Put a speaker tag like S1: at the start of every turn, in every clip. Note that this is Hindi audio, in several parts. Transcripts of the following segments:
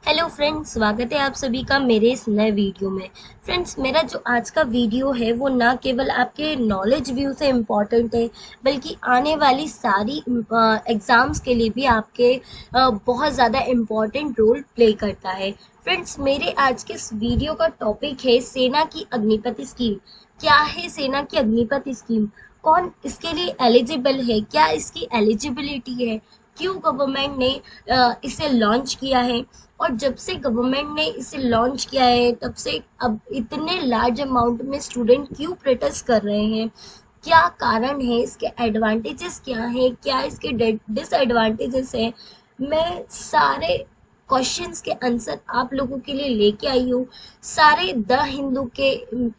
S1: हेलो फ्रेंड्स, स्वागत है आप सभी का मेरे इस नए वीडियो में। फ्रेंड्स, मेरा जो आज का वीडियो है वो ना केवल आपके नॉलेज व्यू से इम्पॉर्टेंट है, बल्कि आने वाली सारी एग्ज़ाम्स के लिए भी आपके बहुत ज़्यादा इम्पॉर्टेंट रोल प्ले करता है। फ्रेंड्स, मेरे आज के इस वीडियो का टॉपिक है सेना की अग्निपथ स्कीम। क्या है सेना की अग्निपथ स्कीम? कौन इसके लिए एलिजिबल है? क्या इसकी एलिजिबिलिटी है? क्यों गवर्नमेंट ने इसे लॉन्च किया है? और जब से गवर्नमेंट ने इसे लॉन्च किया है तब से अब इतने लार्ज अमाउंट में स्टूडेंट क्यों प्रोटेस्ट कर रहे हैं? क्या कारण है? इसके एडवांटेजेस क्या है? क्या इसके डिसएडवांटेजेस है? मैं सारे क्वेश्चंस के आंसर आप लोगों के लिए लेके आई हूँ। सारे द हिंदू के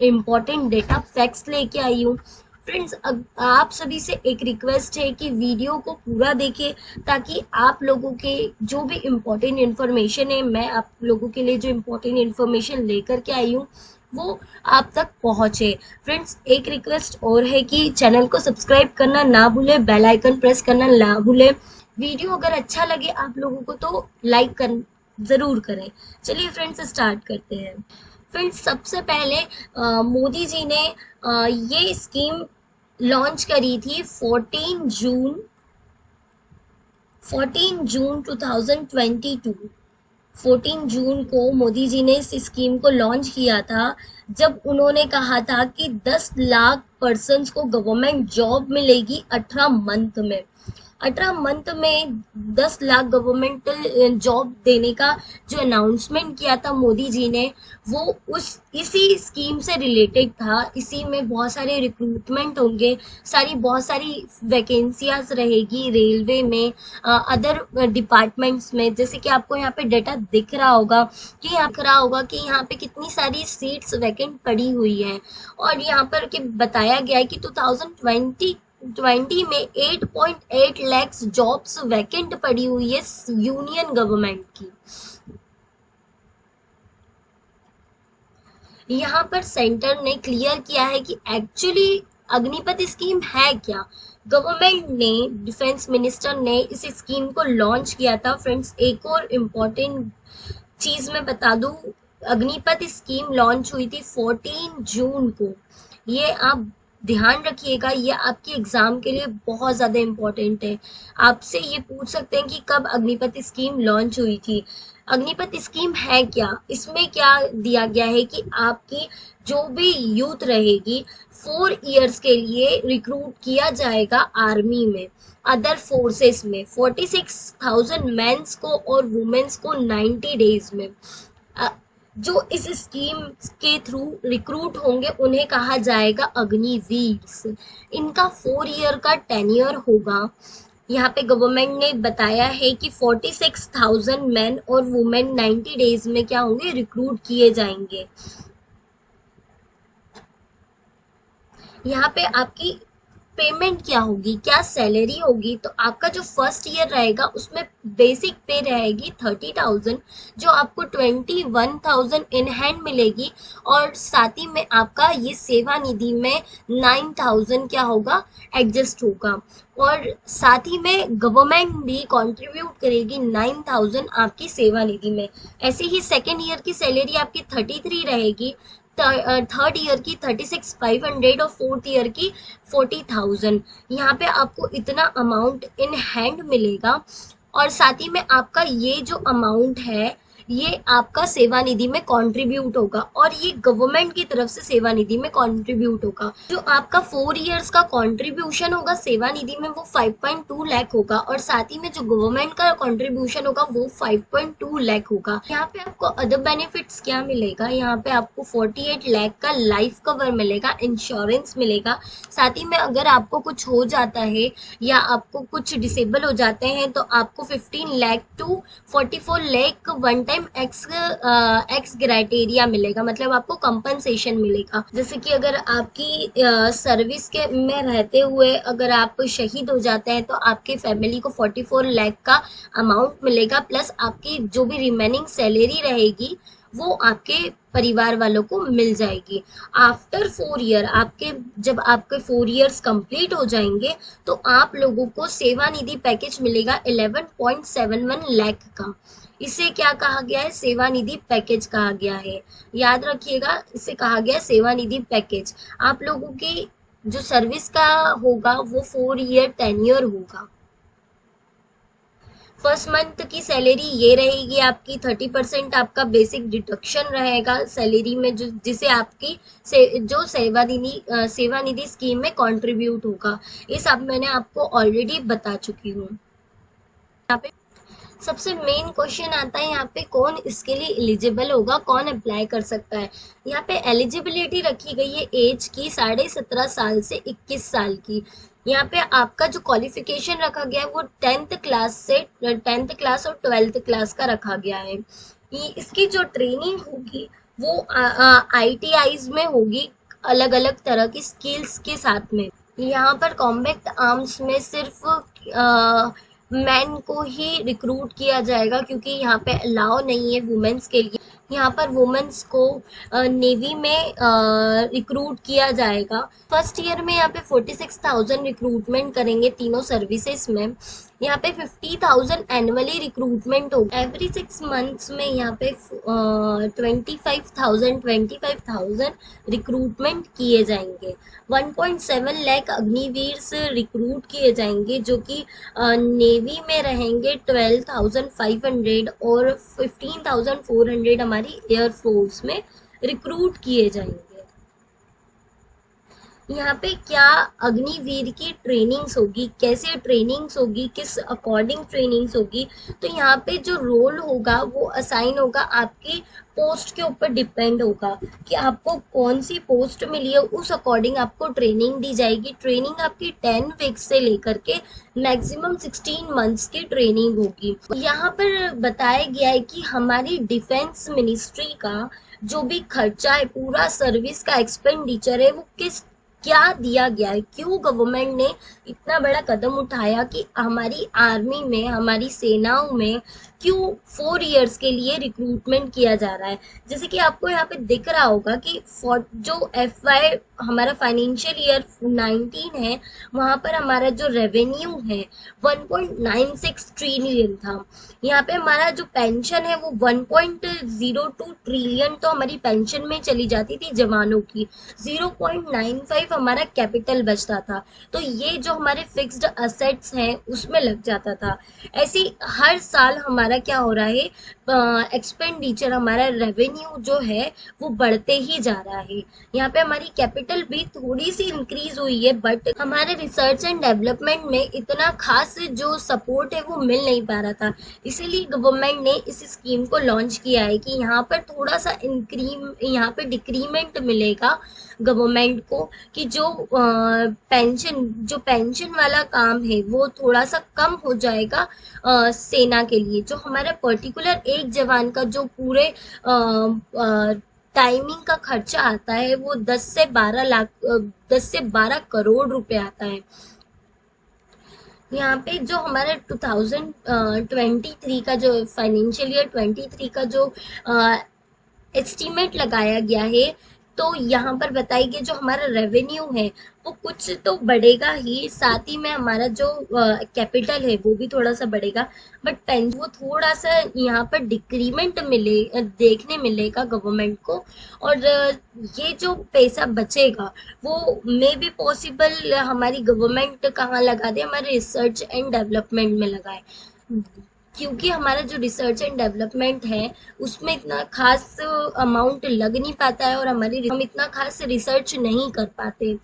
S1: इम्पोर्टेंट डेटा फैक्ट्स लेके आई हूँ। फ्रेंड्स, आप सभी से एक रिक्वेस्ट है कि वीडियो को पूरा देखें, ताकि आप लोगों के जो भी इम्पोर्टेंट इन्फॉर्मेशन है, मैं आप लोगों के लिए जो इम्पोर्टेंट इन्फॉर्मेशन लेकर के आई हूँ वो आप तक पहुंचे। फ्रेंड्स, एक रिक्वेस्ट और है कि चैनल को सब्सक्राइब करना ना भूलें, बेल आइकन प्रेस करना ना भूलें। वीडियो अगर अच्छा लगे आप लोगों को तो लाइक कर ज़रूर करें। चलिए फ्रेंड्स, स्टार्ट करते हैं। फ्रेंड्स, सबसे पहले मोदी जी ने ये स्कीम लॉन्च करी थी 14 जून 2022। 14 जून को मोदी जी ने इस स्कीम को लॉन्च किया था, जब उन्होंने कहा था कि 10 लाख पर्सन्स को गवर्नमेंट जॉब मिलेगी 18 मंथ में। 18 मंथ में 10 लाख गवर्नमेंटल जॉब देने का जो अनाउंसमेंट किया था मोदी जी ने, वो उस इसी स्कीम से रिलेटेड था। इसी में बहुत सारे रिक्रूटमेंट होंगे, बहुत सारी वैकेंसियाज रहेगी रेलवे में, अदर डिपार्टमेंट्स में। जैसे कि आपको यहाँ पे डेटा दिख रहा होगा कि यहाँ पे कितनी सारी सीट्स वैकेंट पड़ी हुई है। और यहाँ पर कि बताया गया है कि 2020 में 8.8 लैक्स जॉब्स वैकेंट पड़ी हुई है यूनियन गवर्नमेंट की। यहाँ पर सेंटर ने क्लियर किया है कि एक्चुअली अग्निपथ स्कीम है क्या। गवर्नमेंट ने, डिफेंस मिनिस्टर ने इस स्कीम को लॉन्च किया था। फ्रेंड्स, एक और इम्पोर्टेंट चीज मैं बता दूं, अग्निपथ स्कीम लॉन्च हुई थी 14 जून को। ये आप ध्यान रखिएगा, ये आपके एग्जाम के लिए बहुत ज्यादा इम्पोर्टेंट है। आपसे ये पूछ सकते हैं कि कब अग्निपथ स्कीम लॉन्च हुई थी। अग्निपथ स्कीम है क्या? इसमें क्या दिया गया है कि आपकी जो भी यूथ रहेगी 4 इयर्स के लिए रिक्रूट किया जाएगा आर्मी में, अदर फोर्सेस में। 46,000 मेंस को और वुमेन्स को 90 डेज में। जो इस स्कीम के थ्रू रिक्रूट होंगे उन्हें कहा जाएगा अग्निवीर्स। इनका 4 ईयर का टेन्योर होगा। यहाँ पे गवर्नमेंट ने बताया है कि 46,000 मैन और वुमेन 90 डेज में क्या होंगे, रिक्रूट किए जाएंगे। यहाँ पे आपकी पेमेंट क्या होगी, क्या सैलरी होगी? तो आपका जो फर्स्ट ईयर रहेगा उसमें बेसिक पे रहेगी 30,000, जो आपको 21,000 इन हैंड मिलेगी। और साथ ही में आपका ये सेवा निधि में 9,000 क्या होगा, एडजस्ट होगा। और साथ ही में गवर्नमेंट भी कंट्रीब्यूट करेगी 9,000 आपकी सेवा निधि में। ऐसे ही सेकेंड ईयर की सैलरी आपकी 33 रहेगी, थर्ड ईयर की 36,500 और फोर्थ ईयर की 40,000। यहाँ पे आपको इतना अमाउंट इन हैंड मिलेगा। और साथ ही में आपका ये जो अमाउंट है ये आपका सेवा निधि में कंट्रीब्यूट होगा, और ये गवर्नमेंट की तरफ से सेवा निधि में कंट्रीब्यूट होगा। जो आपका 4 इयर्स का कंट्रीब्यूशन होगा सेवा निधि में वो 5.2 लाख होगा, और साथ ही में जो गवर्नमेंट का कंट्रीब्यूशन होगा वो 5.2 लाख होगा। यहाँ पे आपको अदर बेनिफिट्स क्या मिलेगा, यहाँ पे आपको 48 लाख का लाइफ कवर मिलेगा, इंश्योरेंस मिलेगा। साथ ही में अगर आपको कुछ हो जाता है या आपको कुछ डिसेबल हो जाते हैं तो आपको 15 lakh to 44 lakh one time X criteria मिलेगा, मतलब आपको कंपनसेशन मिलेगा। जैसे कि अगर आपकी सर्विस के में रहते हुए अगर आप शहीद हो जाते हैं तो आपके फैमिली को 44 लाख का अमाउंट मिलेगा, प्लस आपकी जो भी रिमेनिंग सैलरी रहेगी वो आपके परिवार वालों को मिल जाएगी। आफ्टर 4 ईयर, जब आपके 4 इयर्स कंप्लीट हो जाएंगे तो आप लोगों को सेवा निधि पैकेज मिलेगा 11.71 लाख का। इसे क्या कहा गया है, सेवानिधि पैकेज कहा गया है। याद रखिएगा, इसे कहा गया है सेवानिधि पैकेज। आप लोगों की जो सर्विस का होगा वो 4 ईयर टेन्योर होगा। फर्स्ट मंथ की सैलरी ये रहेगी आपकी, 30% आपका बेसिक डिडक्शन रहेगा सैलरी में, जो जिसे आपकी जो सेवानिधि स्कीम में कंट्रीब्यूट होगा। ये सब मैंने आपको ऑलरेडी बता चुकी हूँ। यहाँ पे सबसे मेन क्वेश्चन आता है यहाँ पे, कौन इसके लिए एलिजिबल होगा, कौन अप्लाई कर सकता है। यहाँ पे एलिजिबिलिटी रखी गई है एज की 17.5 साल से 21 साल की। यहाँ पे आपका जो क्वालिफिकेशन रखा गया है वो 10th क्लास और 12th क्लास का रखा गया है। इसकी जो ट्रेनिंग होगी वो ITIs में होगी, अलग अलग तरह की स्किल्स के साथ में। यहाँ पर कॉम्बैट आर्म्स में सिर्फ मैन को ही रिक्रूट किया जाएगा, क्योंकि यहाँ पे अलाउ नहीं है वुमेन्स के लिए। यहाँ पर वुमेन्स को नेवी में रिक्रूट किया जाएगा। फर्स्ट ईयर में यहाँ पे 46,000 रिक्रूटमेंट करेंगे तीनों सर्विसेज में। यहाँ पे 50,000 एनुअली रिक्रूटमेंट होगा। एवरी 6 मंथ्स में यहाँ पे 25,000 रिक्रूटमेंट किए जाएंगे। 1.7 लाख अग्निवीर रिक्रूट किए जाएंगे, जो कि नेवी में रहेंगे 12,500 और 15,400 हमारी एयरफोर्स में रिक्रूट किए जाएंगे। यहाँ पे क्या अग्निवीर की ट्रेनिंग्स होगी, कैसे ट्रेनिंग्स होगी, किस अकॉर्डिंग ट्रेनिंग्स होगी, तो यहाँ पे जो रोल होगा वो असाइन होगा आपकी पोस्ट के ऊपर डिपेंड होगा कि आपको कौन सी पोस्ट मिली है, उस अकॉर्डिंग आपको ट्रेनिंग दी जाएगी। ट्रेनिंग आपकी 10 वीक्स से लेकर के मैक्सिमम 16 मंथ्स की ट्रेनिंग होगी। यहाँ पर बताया गया है कि हमारी डिफेंस मिनिस्ट्री का जो भी खर्चा है, पूरा सर्विस का एक्सपेंडिचर है, वो क्या दिया गया है, क्यों गवर्नमेंट ने इतना बड़ा कदम उठाया कि हमारी आर्मी में, हमारी सेनाओं में क्यों 4 इयर्स के लिए रिक्रूटमेंट किया जा रहा है। जैसे कि आपको यहाँ पे दिख रहा होगा कि जो FY हमारा फाइनेंशियल ईयर 19 है, वहां पर हमारा जो रेवेन्यू है 1.96 ट्रिलियन था। यहाँ पे हमारा जो पेंशन है वो 1.02 ट्रिलियन तो हमारी पेंशन में चली जाती थी जवानों की। 0.95 हमारा कैपिटल बचता था, तो ये जो हमारे फिक्स्ड असेट्स हैं उसमें लग जाता था। ऐसे हर साल हमारा क्या हो रहा है, एक्सपेंडिचर, हमारा रेवेन्यू जो है वो बढ़ते ही जा रहा है। यहाँ पे हमारी कैपिटल भी थोड़ी सी इंक्रीज हुई है, बट हमारे रिसर्च एंड डेवलपमेंट में इतना खास जो सपोर्ट है वो मिल नहीं पा रहा था। इसीलिए गवर्नमेंट ने इस स्कीम को लॉन्च किया है कि यहाँ पर थोड़ा सा यहाँ पे डिक्रीमेंट मिलेगा गवर्नमेंट को, कि जो पेंशन वाला काम है वो थोड़ा सा कम हो जाएगा सेना के लिए। जो हमारा पर्टिकुलर एक जवान का जो पूरे टाइमिंग का खर्चा आता है वो 10 से 12 करोड़ रुपए आता है। यहाँ पे जो हमारा 2023 का जो फाइनेंशियल ईयर 23 का जो एस्टीमेट लगाया गया है, तो यहाँ पर बताई गई जो हमारा रेवेन्यू है वो कुछ तो बढ़ेगा ही, साथ ही में हमारा जो कैपिटल है वो भी थोड़ा सा बढ़ेगा, बट वो थोड़ा सा यहाँ पर डिक्रीमेंट देखने मिलेगा गवर्नमेंट को। और ये जो पैसा बचेगा वो मे बी पॉसिबल हमारी गवर्नमेंट कहाँ लगा दे, हमारे रिसर्च एंड डेवलपमेंट में लगाए, क्योंकि हमारा जो रिसर्च एंड डेवलपमेंट है उसमें इतना खास अमाउंट लग नहीं पाता है और हम इतना खास रिसर्च नहीं कर पाते।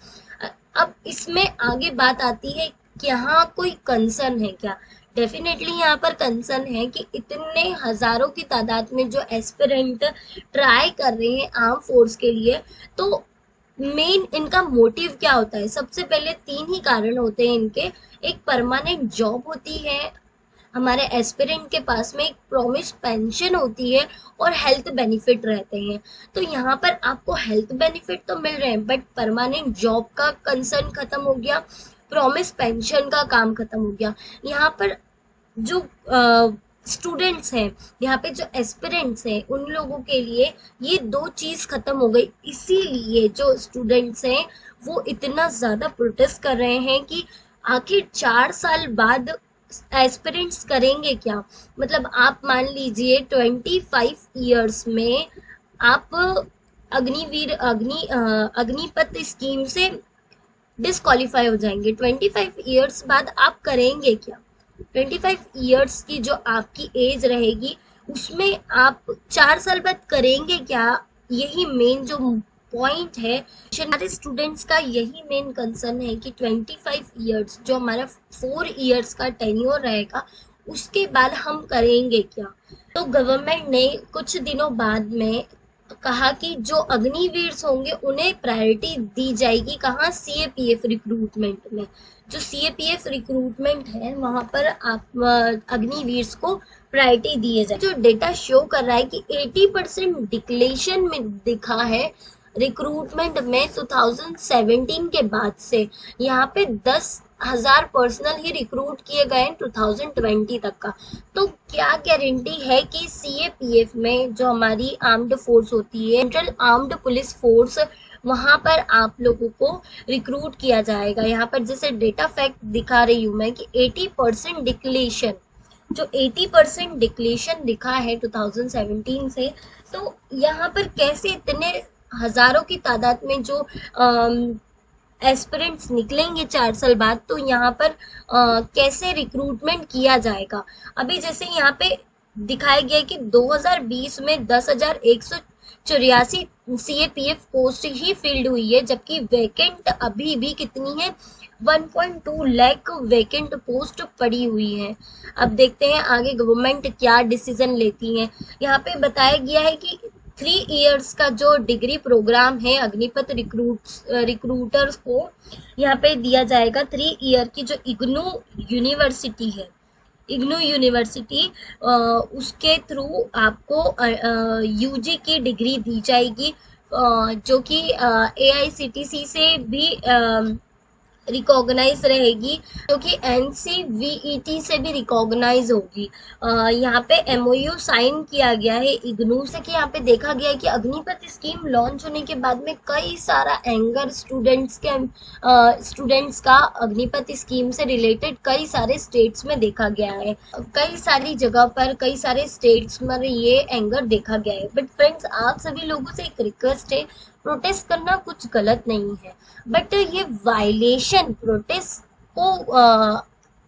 S1: अब इसमें आगे बात आती है कि यहाँ कोई कंसर्न है क्या। डेफिनेटली यहाँ पर कंसर्न है कि इतने हजारों की तादाद में जो एस्पिरेंट ट्राई कर रहे हैं आर्म फोर्स के लिए, तो मेन इनका मोटिव क्या होता है। सबसे पहले 3 ही कारण होते हैं इनके। एक, परमानेंट जॉब होती है, हमारे एस्पिरेंट के पास में एक प्रॉमिस पेंशन होती है और हेल्थ बेनिफिट रहते हैं। तो यहाँ पर आपको हेल्थ बेनिफिट तो मिल रहे हैं, बट परमानेंट जॉब का कंसर्न खत्म हो गया, प्रॉमिस पेंशन का काम खत्म हो गया। यहाँ पर जो स्टूडेंट्स हैं, यहाँ पे जो एस्पिरेंट्स हैं, उन लोगों के लिए ये 2 चीज खत्म हो गई। इसीलिए जो स्टूडेंट्स हैं वो इतना ज्यादा प्रोटेस्ट कर रहे हैं कि आखिर 4 साल बाद एस्पिरेंट्स करेंगे क्या, मतलब आप मान लीजिए 25 ईयर्स में आप अग्निपथ स्कीम से डिस्क्वालीफाई हो जाएंगे। 25 ईयर्स बाद आप करेंगे क्या? 25 ईयर्स की जो आपकी एज रहेगी उसमें आप 4 साल बाद करेंगे क्या? यही मेन जो पॉइंट है, हमारे स्टूडेंट्स का यही मेन कंसर्न है कि 25 ईयर्स जो हमारा 4 ईयर्स का टेन्योर रहेगा उसके बाद हम करेंगे क्या। तो गवर्नमेंट ने कुछ दिनों बाद में कहा कि जो अग्निवीर होंगे उन्हें प्रायोरिटी दी जाएगी। कहाँ? सीएपीएफ रिक्रूटमेंट में। जो सीएपीएफ रिक्रूटमेंट है वहां पर आप अग्निवीर को प्रायोरिटी दिए जाए। जो डेटा शो कर रहा है कि 80% डिक्लेरेशन में दिखा है रिक्रूटमेंट में 2017 के बाद से। यहाँ पे 10,000 पर्सनल ही रिक्रूट किए गए 2020 तक का। तो क्या गारंटी है कि सीएपीएफ में जो हमारी आर्म्ड फोर्स होती है, सेंट्रल आर्म्ड पुलिस फोर्स, वहां पर आप लोगों को रिक्रूट किया जाएगा। यहाँ पर जैसे डेटा फैक्ट दिखा रही हूँ मैं कि 80% डिक्लेरेशन, जो 80% डिक्लेरेशन दिखा है 2017 से, तो यहाँ पर कैसे इतने हजारों की तादाद में जो एस्पिरेंट्स निकलेंगे 4 साल बाद, तो यहाँ पर कैसे रिक्रूटमेंट किया जाएगा। अभी जैसे यहाँ पे दिखाया गया कि 2020 में 10,184 सीएपीएफ पोस्ट ही फिल्ड हुई है, जबकि वैकेंट अभी भी कितनी है? 1.2 लाख वैकेंट पोस्ट पड़ी हुई है। अब देखते हैं आगे गवर्नमेंट क्या डिसीजन लेती है। यहाँ पे बताया गया है कि 3 इयर्स का जो डिग्री प्रोग्राम है अग्निपथ रिक्रूटर्स को यहाँ पे दिया जाएगा। 3 ईयर की जो इग्नू यूनिवर्सिटी है, इग्नू यूनिवर्सिटी, उसके थ्रू आपको यूजी की डिग्री दी जाएगी, जो कि एआईसीटीसी से भी रिकॉग्नाइज रहेगी, जो कि एनसीवीईटी से भी रिकॉग्नाइज होगी। यहाँ पे एमओयू साइन किया गया है इग्नू से। कि यहाँ पे देखा गया है कि अग्निपथ स्कीम लॉन्च होने के बाद में कई सारा एंगर स्टूडेंट्स का अग्निपथ स्कीम से रिलेटेड कई सारे स्टेट्स में देखा गया है। कई सारी जगह पर, कई सारे स्टेट्स में ये एंगर देखा गया है। बट फ्रेंड्स, आप सभी लोगों से एक रिक्वेस्ट है, प्रोटेस्ट करना कुछ गलत नहीं है, बट ये वायलेशन, प्रोटेस्ट को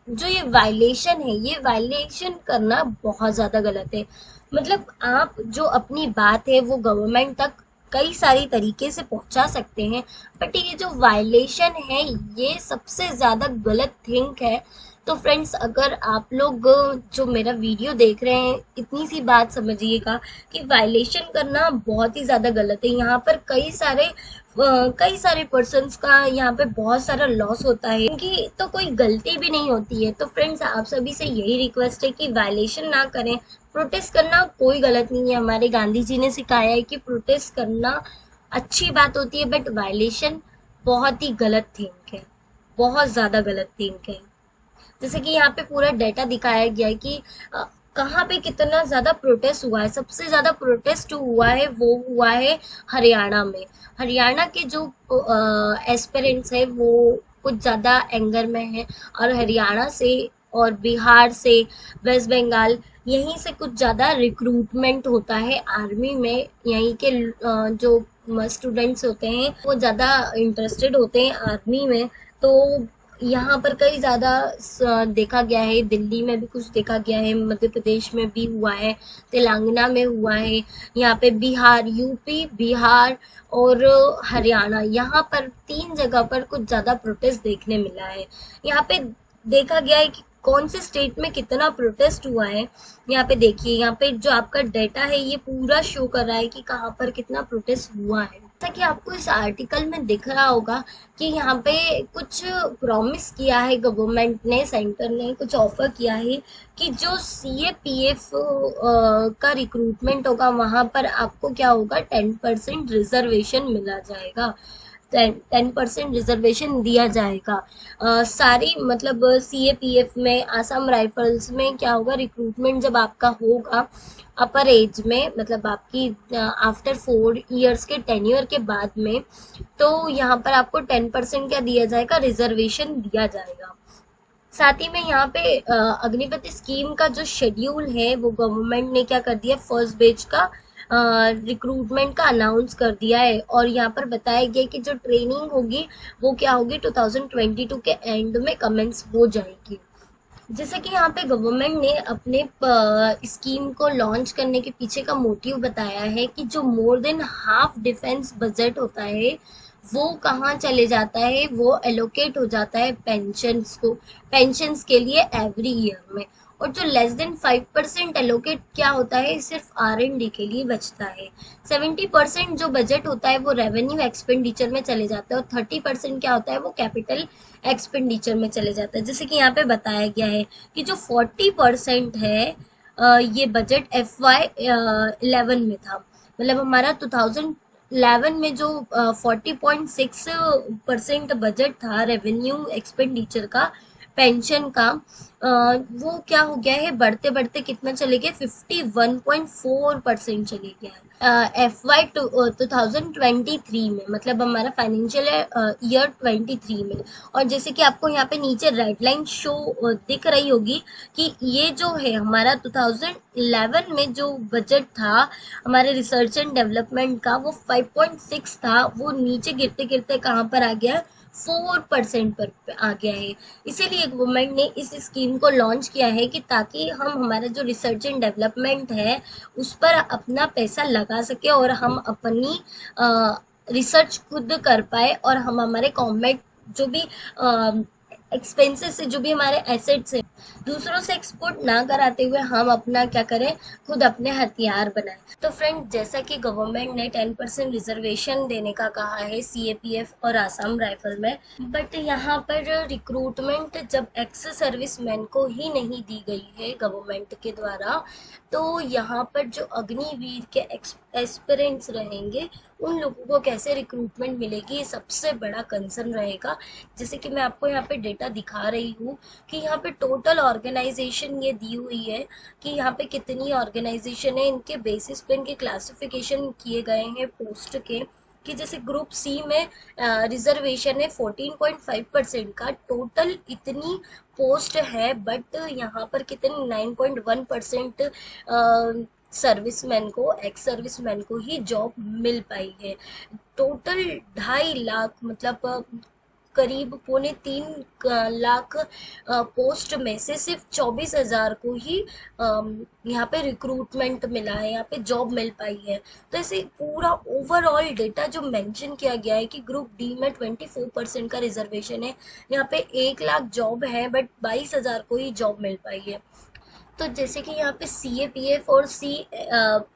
S1: जो ये वायलेशन है, ये वायलेशन करना बहुत ज्यादा गलत है। मतलब आप जो अपनी बात है वो गवर्नमेंट तक कई सारी तरीके से पहुंचा सकते हैं, बट ये जो वायलेशन है ये सबसे ज्यादा गलत थिंग है। तो फ्रेंड्स, अगर आप लोग जो मेरा वीडियो देख रहे हैं, इतनी सी बात समझिएगा कि वायलेशन करना बहुत ही ज्यादा गलत है। यहाँ पर कई सारे पर्सन्स का यहाँ पे बहुत सारा लॉस होता है, क्योंकि तो कोई गलती भी नहीं होती है। तो फ्रेंड्स, आप सभी से यही रिक्वेस्ट है कि वायलेशन ना करें। प्रोटेस्ट करना कोई गलत नहीं है, हमारे गांधी जी ने सिखाया है कि प्रोटेस्ट करना अच्छी बात होती है, बट वायलेशन बहुत ही गलत थिंग है, बहुत ज्यादा गलत थिंग है। जैसे कि यहाँ पे पूरा डेटा दिखाया गया है कि कहाँ पे कितना ज्यादा प्रोटेस्ट हुआ है। सबसे ज्यादा प्रोटेस्ट हुआ है वो हुआ है हरियाणा में। हरियाणा के जो एस्पिरेंट्स है वो कुछ ज्यादा एंगर में है, और हरियाणा से और बिहार से, वेस्ट बंगाल, यहीं से कुछ ज्यादा रिक्रूटमेंट होता है आर्मी में। यहीं के जो स्टूडेंट्स होते हैं वो ज्यादा इंटरेस्टेड होते हैं आर्मी में। तो यहाँ पर कई ज्यादा देखा गया है, दिल्ली में भी कुछ देखा गया है, मध्य प्रदेश में भी हुआ है, तेलंगाना में हुआ है, यहाँ पे बिहार, यूपी, बिहार और हरियाणा, यहाँ पर 3 जगह पर कुछ ज्यादा प्रोटेस्ट देखने मिला है। यहाँ पे देखा गया है कि कौन से स्टेट में कितना प्रोटेस्ट हुआ है। यहाँ पे देखिए, यहाँ पे जो आपका डेटा है ये पूरा शो कर रहा है कि कहाँ पर कितना प्रोटेस्ट हुआ है। जैसा कि आपको इस आर्टिकल में दिख रहा होगा कि यहाँ पे कुछ प्रॉमिस किया है गवर्नमेंट ने, सेंटर ने कुछ ऑफर किया है कि जो सीएपीएफ का रिक्रूटमेंट होगा वहां पर आपको क्या होगा, 10% रिजर्वेशन मिला जाएगा, 10% रिजर्वेशन दिया जाएगा। सारी मतलब सीएपीएफ में, आसाम राइफल्स में क्या होगा, रिक्रूटमेंट जब आपका होगा अपर एज में, मतलब आपकी आफ्टर 4 इयर्स के टेन्योर के बाद में, तो यहाँ पर आपको 10% क्या दिया जाएगा, रिजर्वेशन दिया जाएगा। साथ ही में यहाँ पे अग्निपति स्कीम का जो शेड्यूल है वो गवर्नमेंट ने क्या कर दिया, फर्स्ट बैच का रिक्रूटमेंट का अनाउंस कर दिया है। और यहाँ पर बताया गया कि जो ट्रेनिंग होगी वो क्या होगी, 2022 के एंड में कमेंस हो जाएगी। जैसे कि यहाँ पे गवर्नमेंट ने अपने स्कीम को लॉन्च करने के पीछे का मोटिव बताया है कि जो more than half defence budget होता है वो कहाँ चले जाता है, वो एलोकेट हो जाता है पेंशन्स के लिए एवरी ईयर में। और जो लेस देन 5% एलोकेट क्या होता है, सिर्फ R&D के लिए बचता है। 70% जो बजट होता है वो रेवेन्यू एक्सपेंडिचर में चले जाता है और 30% क्या होता है, वो कैपिटल एक्सपेंडिचर में चले जाता है। जैसे कि यहाँ पे बताया गया है कि जो 40% है ये बजट FY11 में था, मतलब हमारा 2011 में जो 40.6% बजट था रेवेन्यू एक्सपेंडिचर का, पेंशन का, वो क्या हो गया है, बढ़ते बढ़ते कितना चले गए, 51.4% चले गया है FY2023 में, मतलब हमारा फाइनेंशियल ईयर 23 में। और जैसे कि आपको यहाँ पे नीचे रेड लाइन शो दिख रही होगी कि ये जो है हमारा 2011 में जो बजट था हमारे रिसर्च एंड डेवलपमेंट का, वो 5.6 था, वो नीचे गिरते गिरते कहाँ पर आ गया, 4% पर आ गया है। इसीलिए गवर्नमेंट ने इस स्कीम को लॉन्च किया है कि ताकि हम हमारा जो रिसर्च एंड डेवलपमेंट है उस पर अपना पैसा लगा सके और हम अपनी रिसर्च खुद कर पाए, और हम हमारे गवर्नमेंट जो भी एक्सपेंसेस से, जो भी हमारे एसेट्स हैं, दूसरों से एक्सपोर्ट ना कराते हुए हम अपना क्या करें, खुद अपने हथियार बनाएं। तो फ्रेंड, जैसा कि गवर्नमेंट ने 10% रिजर्वेशन देने का कहा है CAPF और आसाम राइफल में, बट यहाँ पर रिक्रूटमेंट जब एक्स सर्विसमैन को ही नहीं दी गई है गवर्नमेंट के द्वारा, तो यहाँ पर जो अग्निवीर के एस्पिरेंट्स रहेंगे उन लोगों को कैसे रिक्रूटमेंट मिलेगी, ये सबसे बड़ा कंसर्न रहेगा। जैसे कि मैं आपको यहाँ पे डेटा दिखा रही हूँ कि यहाँ पे टोटल ऑर्गेनाइजेशन ये दी हुई है कि यहाँ पे कितनी ऑर्गेनाइजेशन है, इनके बेसिस पे इनके क्लासिफिकेशन किए गए हैं पोस्ट के, कि जैसे ग्रुप सी में रिजर्वेशन है 14.5% का, टोटल इतनी पोस्ट है, बट यहाँ पर कितनी 9.1% सर्विसमैन को, एक्स सर्विसमैन को ही जॉब मिल पाई है। टोटल 2.5 लाख, मतलब करीब 2.75 लाख पोस्ट में से सिर्फ 24,000 को ही यहाँ पे रिक्रूटमेंट मिला है, यहाँ पे जॉब मिल पाई है। तो ऐसे पूरा ओवरऑल डेटा जो मेंशन किया गया है कि ग्रुप डी में 24% का रिजर्वेशन है, यहाँ पे 1 लाख जॉब है बट 22,000 को ही जॉब मिल पाई है। तो जैसे कि यहाँ पे CAPF और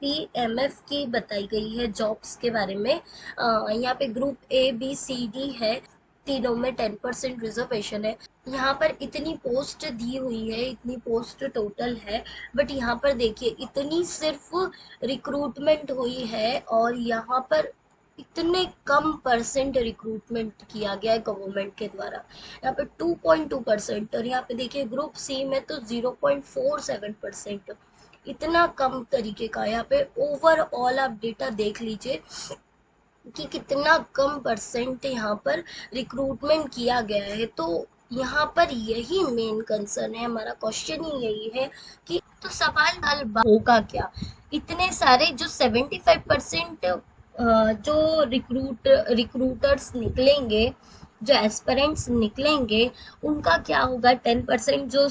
S1: PMF की बताई गई है जॉब्स के बारे में, यहाँ पे ग्रुप ABCD है, तीनों में 10% रिजर्वेशन है। यहाँ पर इतनी पोस्ट दी हुई है, इतनी पोस्ट टोटल है, बट यहाँ पर देखिए इतनी सिर्फ रिक्रूटमेंट हुई है और यहाँ पर इतने कम परसेंट रिक्रूटमेंट किया गया है गवर्नमेंट के द्वारा, यहाँ पे 2.2%, और यहाँ पे देखिए ग्रुप सी में तो 0.47%, इतना कम तरीके का। यहाँ पे ओवरऑल आप डेटा देख लीजिए कि कितना कम परसेंट यहाँ पर रिक्रूटमेंट किया गया है। तो यहाँ पर यही मेन कंसर्न है, हमारा क्वेश्चन ही यही है कि तो सवाल हल होगा क्या, इतने सारे जो 75% जो रिक्रूटर्स निकलेंगे, जो एस्पिरेंट्स निकलेंगे, उनका क्या होगा। 10% जो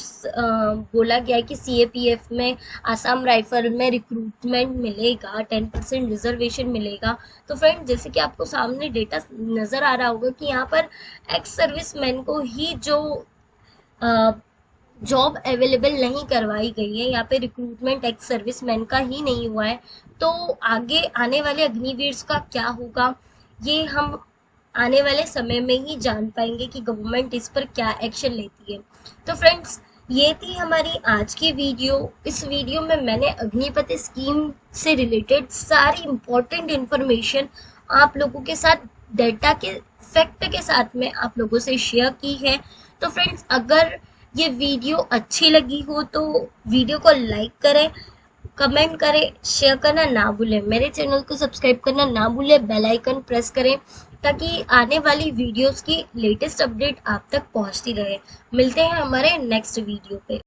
S1: बोला गया है कि CAPF में, आसाम राइफल में रिक्रूटमेंट मिलेगा, 10% रिजर्वेशन मिलेगा। तो फ्रेंड, जैसे कि आपको सामने डेटा नज़र आ रहा होगा कि यहाँ पर एक्स सर्विसमैन को ही जो जॉब अवेलेबल नहीं करवाई गई है, यहाँ पे रिक्रूटमेंट एक्स सर्विसमैन का ही नहीं हुआ है। तो आगे आने वाले अग्निवीर का क्या होगा, ये हम आने वाले समय में ही जान पाएंगे कि गवर्नमेंट इस पर क्या एक्शन लेती है। तो फ्रेंड्स, ये थी हमारी आज की वीडियो। इस वीडियो में मैंने अग्निपति स्कीम से रिलेटेड सारी इंपॉर्टेंट इंफॉर्मेशन आप लोगों के साथ, डेटा के फैक्ट के साथ में आप लोगों से शेयर की है। तो फ्रेंड्स, अगर ये वीडियो अच्छी लगी हो तो वीडियो को लाइक करें, कमेंट करें, शेयर करना ना भूलें, मेरे चैनल को सब्सक्राइब करना ना भूलें, बेल आइकन प्रेस करें ताकि आने वाली वीडियोस की लेटेस्ट अपडेट आप तक पहुंचती रहे। मिलते हैं हमारे नेक्स्ट वीडियो पे।